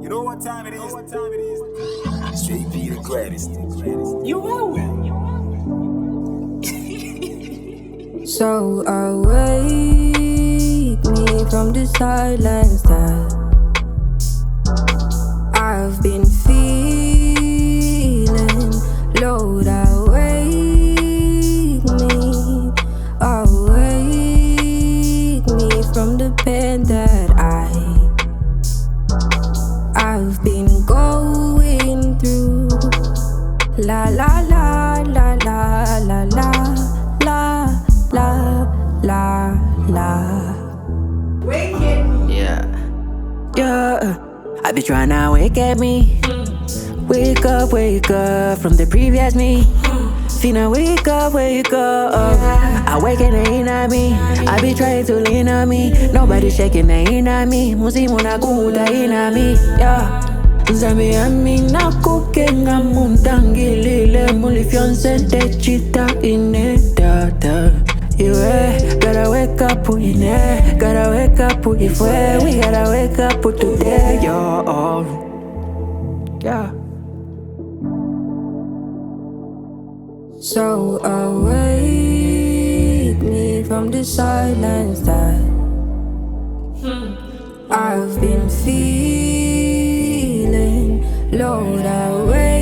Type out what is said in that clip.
You know what time it is? JP the greatest. You know it. So awake me from the silence that I've been feeling. Lord, awake me from the pain that I've been going through. La la la la la la la la la la la. Yeah. I be tryna wake at me. Wake up from the previous me. Finna wake up. Awaken ain't at me. I be trying to lean on me. Nobody shaking ain't at me. Musimu na kuda ain't at me. Yeah. Zami amina kukenga mundangilile muli fiancé chita inedata. IWEH, gotta wake up, INEH, gotta wake up, IFWEH, we gotta wake up today, yo. Yeah. So awake me from the silence that I've been feeling. Lord, awake